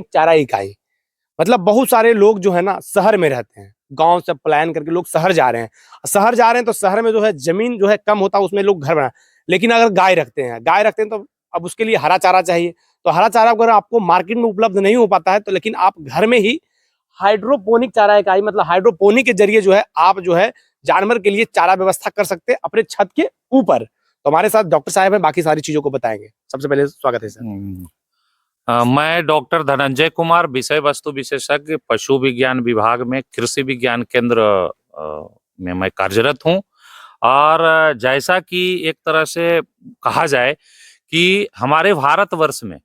चारा इकाई मतलब बहुत सारे लोग जो है ना शहर में रहते हैं, गांव से प्लान करके लोग शहर जा रहे हैं। शहर जा रहे हैं तो शहर में जो है जमीन जो है कम होता है, उसमें लोग घर बना। लेकिन अगर गाय रखते हैं तो अब उसके लिए हरा चारा चाहिए। तो हरा चारा अगर आपको मार्केट में उपलब्ध नहीं हो पाता है तो लेकिन आप घर में ही हाइड्रोपोनिक चारा इकाई मतलब हाइड्रोपोनिक के जरिए जो है आप जो है जानवर के लिए चारा व्यवस्था कर सकते हैं अपने छत के ऊपर। तो हमारे साथ डॉक्टर साहब हैं, बाकी सारी चीजों को बताएंगे। सबसे पहले स्वागत है सर। मैं डॉक्टर धनंजय कुमार, विषय वस्तु विशेषज्ञ, पशु विज्ञान विभाग में कृषि विज्ञान केंद्र में मैं कार्यरत हूं। और जैसा कि एक तरह से कहा जाए कि हमारे भारतवर्ष में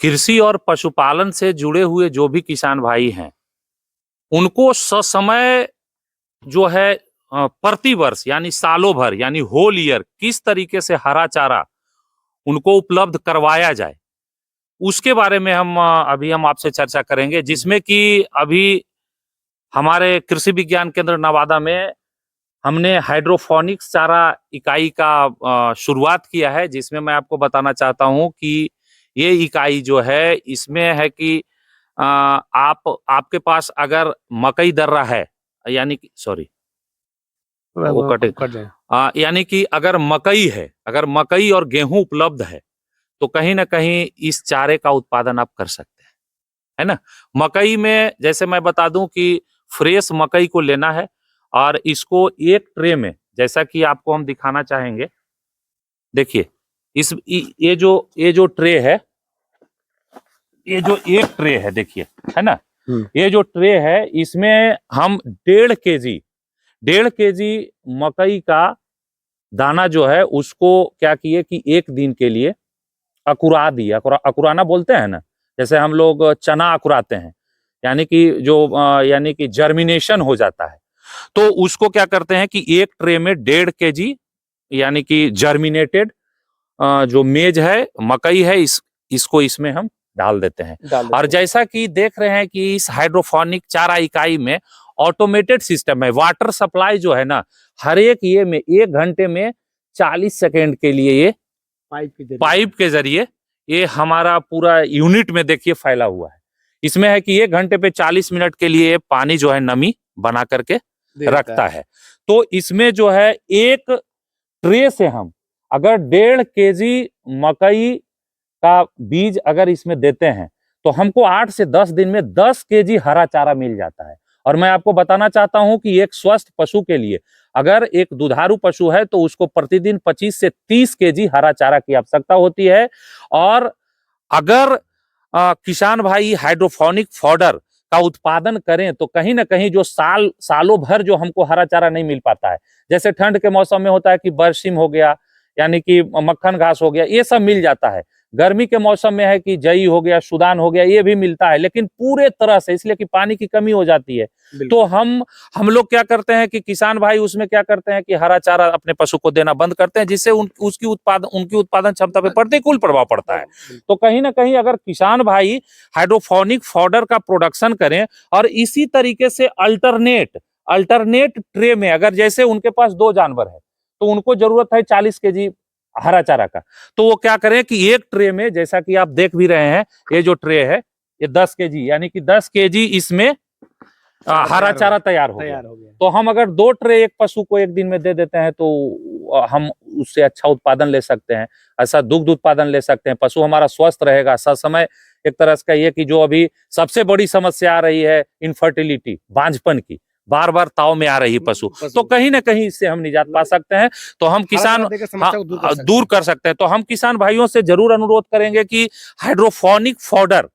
कृषि और पशुपालन से जुड़े हुए जो भी किसान भाई हैं, उनको ससमय जो है प्रतिवर्ष यानी सालों भर यानी होल ईयर किस तरीके से हरा चारा उनको उपलब्ध करवाया जाए, उसके बारे में हम आपसे चर्चा करेंगे। जिसमें कि अभी हमारे कृषि विज्ञान केंद्र नवादा में हमने हाइड्रोफोनिक्स चारा इकाई का शुरुआत किया है, जिसमें मैं आपको बताना चाहता हूं कि ये इकाई जो है इसमें है कि आपके पास अगर मकई दर्रा है यानी कि सॉरी वो कटे यानी कि अगर मकई और गेहूं उपलब्ध है तो कहीं ना कहीं इस चारे का उत्पादन आप कर सकते हैं, है ना। मकई में जैसे मैं बता दूं कि फ्रेश मकई को लेना है और इसको एक ट्रे में, जैसा कि आपको हम दिखाना चाहेंगे, देखिए ये जो ट्रे है, ये जो एक ट्रे है देखिए, है ना, ये जो ट्रे है इसमें हम 1.5 केजी मकई का दाना जो है उसको क्या किए कि एक दिन के लिए अकुरा दिया। अकुराना बोलते हैं ना, जैसे हम लोग चना अकुराते हैं, यानी कि जर्मिनेशन हो जाता है। तो उसको क्या करते हैं कि एक ट्रे में 1.5 केजी यानी कि जर्मिनेटेड जो मेज है मकई है इसको इसमें हम डाल देते हैं। और जैसा कि देख रहे हैं कि इस हाइड्रोफोनिक चारा इकाई में ऑटोमेटेड सिस्टम है। वाटर सप्लाई जो है ना, हर एक ये में 1 घंटे में 40 सेकेंड के लिए ये पाइप के जरिए ये हमारा पूरा यूनिट में देखिए फैला हुआ है। इसमें है कि 1 घंटे पे 40 मिनट के लिए पानी जो है नमी बना करके रखता है। तो इसमें जो है एक ट्रे से हम अगर 1.5 केजी मकई का बीज अगर इसमें देते हैं तो हमको 8 से 10 दिन में 10 केजी हरा चारा मिल जाता है। और मैं आपको बताना चाहता हूं कि एक स्वस्थ पशु के लिए अगर एक दुधारू पशु है तो उसको प्रतिदिन 25 से 30 केजी हरा चारा की आवश्यकता होती है। और अगर किसान भाई हाइड्रोफोनिक फॉडर का उत्पादन करें तो कहीं ना कहीं जो सालों भर जो हमको हरा चारा नहीं मिल पाता है, जैसे ठंड के मौसम में होता है कि बरसीम हो गया यानी कि मक्खन घास हो गया, ये सब मिल जाता है। गर्मी के मौसम में है कि जई हो गया, सुदान हो गया, ये भी मिलता है, लेकिन पूरे तरह से इसलिए कि पानी की कमी हो जाती है। तो हम लोग क्या करते हैं कि किसान भाई उसमें क्या करते हैं कि हरा चारा अपने पशु को देना बंद करते हैं, जिससे उनकी उत्पादन क्षमता पर प्रतिकूल प्रभाव पड़ता है। तो कहीं ना कहीं अगर किसान भाई हाइड्रोफोनिक फॉडर का प्रोडक्शन करें और इसी तरीके से अल्टरनेट ट्रे में, अगर जैसे उनके पास 2 जानवर है तो उनको जरूरत है 40 केजी हरा चारा का, तो वो क्या करें कि एक ट्रे में, जैसा कि आप देख भी रहे हैं, ये जो ट्रे है ये 10 केजी यानी कि 10 केजी इसमें हरा चारा तैयार हो गया। तो हम अगर 2 ट्रे एक पशु को एक दिन में दे देते हैं तो हम उससे अच्छा उत्पादन ले सकते हैं, ऐसा दुग्ध उत्पादन ले सकते हैं, पशु हमारा स्वस्थ रहेगा। समय एक तरह से कहिए कि जो अभी सबसे बड़ी समस्या आ रही है इनफर्टिलिटी, बांझपन की, बार बार ताव में आ रही पशु, तो कहीं ना कहीं इससे हम निजात पा सकते हैं। तो हम किसान दूर कर सकते हैं। तो हम किसान भाइयों से जरूर अनुरोध करेंगे कि हाइड्रोफोनिक फॉडर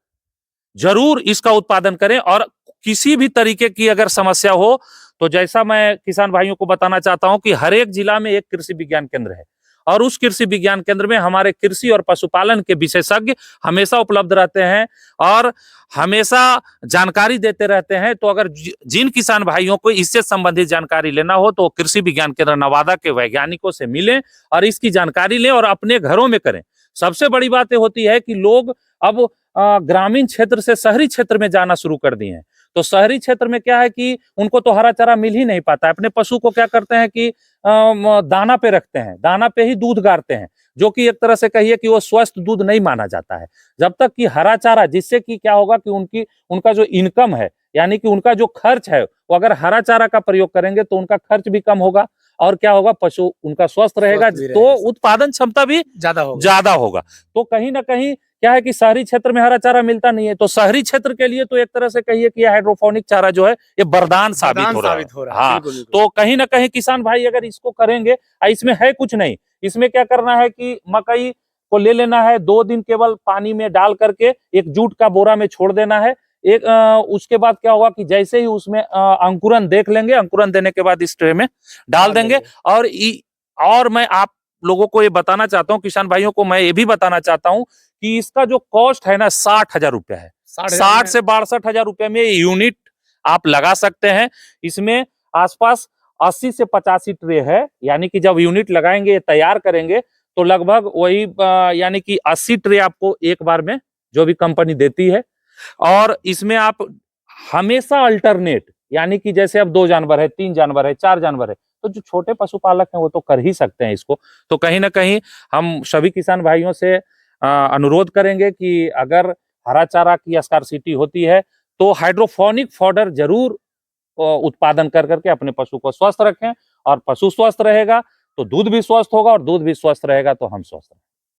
जरूर इसका उत्पादन करें। और किसी भी तरीके की अगर समस्या हो तो जैसा मैं किसान भाइयों को बताना चाहता हूं कि हर एक जिला में एक कृषि विज्ञान केंद्र है और उस कृषि विज्ञान केंद्र में हमारे कृषि और पशुपालन के विशेषज्ञ हमेशा उपलब्ध रहते हैं और हमेशा जानकारी देते रहते हैं। तो अगर जिन किसान भाइयों को इससे संबंधित जानकारी लेना हो तो कृषि विज्ञान केंद्र नवादा के वैज्ञानिकों से मिलें और इसकी जानकारी लें और अपने घरों में करें। सबसे बड़ी बात होती है कि लोग अब ग्रामीण क्षेत्र से शहरी क्षेत्र में जाना शुरू कर दिए हैं। तो शहरी क्षेत्र में क्या है कि उनको तो हरा चारा मिल ही नहीं पाता है। अपने पशु को क्या करते हैं कि दाना पे रखते हैं, दाना पे ही दूध गारते हैं, जो कि एक तरह से कहिए कि वो स्वस्थ दूध नहीं माना जाता है। जब तक कि हरा चारा, जिससे कि क्या होगा कि उनका जो इनकम है, यानी कि उनका जो खर्च है, वो अगर हरा चारा का प्रयोग करेंगे तो उनका खर्च भी कम होगा और क्या होगा, पशु उनका स्वस्थ रहेगा, तो उत्पादन क्षमता भी ज्यादा होगा। तो कहीं ना कहीं क्या है कि शहरी क्षेत्र में हरा चारा मिलता नहीं है, तो शहरी क्षेत्र के लिए तो एक तरह से कहिए कि हाइड्रोपोनिक चारा जो है ये वरदान साबित हो रहा है। हाँ, तो कहीं ना कहीं किसान भाई अगर इसको करेंगे, इसमें है कुछ नहीं, इसमें क्या करना है कि मकई को ले लेना है, 2 दिन केवल पानी में डाल करके एक जूट का बोरा में छोड़ देना है। उसके बाद क्या होगा कि जैसे ही उसमें अंकुरन देख लेंगे, अंकुरन देने के बाद इस ट्रे में डाल देंगे। और मैं आप लोगों को ये बताना चाहता हूँ, किसान भाइयों को मैं ये भी बताना चाहता हूँ कि इसका जो कॉस्ट है ना 60,000 रुपया है। 60 से 62,000 रुपए में यूनिट आप लगा सकते हैं। इसमें आसपास 80 से 85 ट्रे है, यानी कि जब यूनिट लगाएंगे, तैयार करेंगे, तो लगभग वही यानी कि 80 ट्रे आपको एक बार में जो भी कंपनी देती है। और इसमें आप हमेशा अल्टरनेट, यानी कि जैसे अब 2 जानवर है, 3 जानवर है, 4 जानवर है, तो जो छोटे पशुपालक हैं वो तो कर ही सकते हैं इसको। तो कहीं ना कहीं हम सभी किसान भाइयों से अनुरोध करेंगे कि अगर हरा चारा की स्कार्सिटी होती है तो हाइड्रोपोनिक फॉडर जरूर उत्पादन कर करके अपने पशु को स्वस्थ रखें, और पशु स्वस्थ रहेगा तो दूध भी स्वस्थ होगा, और दूध भी स्वस्थ रहेगा तो हम स्वस्थ रहेंगे।